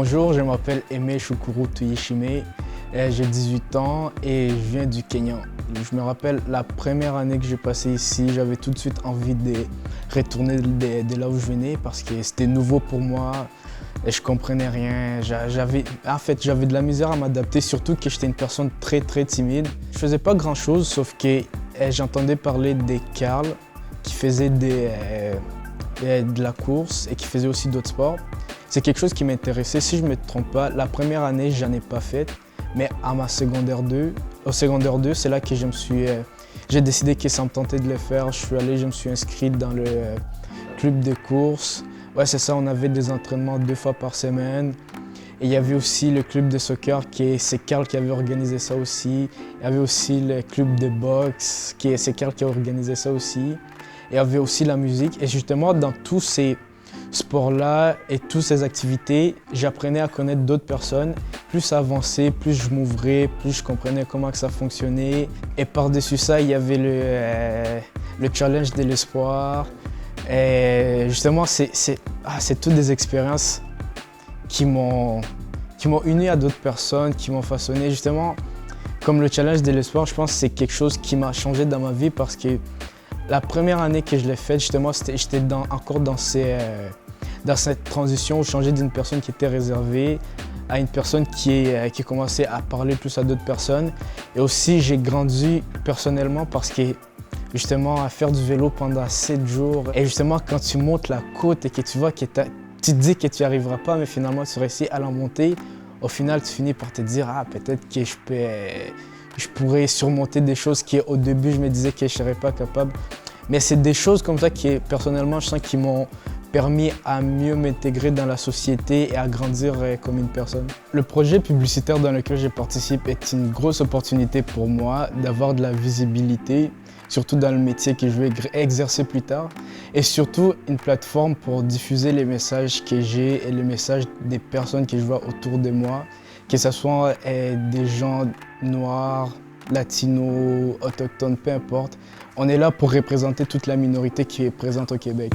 Bonjour, je m'appelle Aimé Shukuru Tuyishime, j'ai 18 ans et je viens du Kenya. Je me rappelle la première année que j'ai passée ici, j'avais tout de suite envie de retourner de là où je venais parce que c'était nouveau pour moi et je comprenais rien. J'avais de la misère à m'adapter, surtout que j'étais une personne très timide. Je faisais pas grand chose sauf que j'entendais parler des Karl qui faisaient de la course et qui faisaient aussi d'autres sports. C'est quelque chose qui m'intéressait. Si je ne me trompe pas, la première année, je n'en ai pas fait, mais à ma secondaire 2, au secondaire 2, c'est là que j'ai décidé que ça me tentait de le faire. Je me suis inscrit dans le club de course. Ouais, c'est ça, on avait des entraînements 2 fois par semaine. Et il y avait aussi le club de soccer, c'est Karl qui avait organisé ça aussi. Il y avait aussi le club de boxe, c'est Karl qui a organisé ça aussi. Et il y avait aussi la musique. Et justement, dans tous ces sports-là et toutes ces activités, j'apprenais à connaître d'autres personnes. Plus ça avançait, plus je m'ouvrais, plus je comprenais comment que ça fonctionnait. Et par-dessus ça, il y avait le challenge de l'espoir. Et justement, c'est toutes des expériences qui m'ont uni à d'autres personnes, qui m'ont façonné. Justement, comme le challenge de l'espoir, je pense que c'est quelque chose qui m'a changé dans ma vie parce que la première année que je l'ai faite, justement, j'étais encore dans cette transition où je changeais d'une personne qui était réservée à une personne qui commençait à parler plus à d'autres personnes. Et aussi, j'ai grandi personnellement parce que, justement, à faire du vélo pendant 7 jours. Et justement, quand tu montes la côte et que tu vois que tu te dis que tu n'y arriveras pas, mais finalement, tu réussis à la monter, au final, tu finis par te dire « Ah, peut-être que je pourrais surmonter des choses qui, au début, je me disais que je ne serais pas capable. » Mais c'est des choses comme ça qui, personnellement, je sens qui m'ont permis à mieux m'intégrer dans la société et à grandir comme une personne. Le projet publicitaire dans lequel je participe est une grosse opportunité pour moi d'avoir de la visibilité, surtout dans le métier que je vais exercer plus tard, et surtout une plateforme pour diffuser les messages que j'ai et les messages des personnes que je vois autour de moi, que ce soit des gens noirs, latinos, autochtones, peu importe. On est là pour représenter toute la minorité qui est présente au Québec.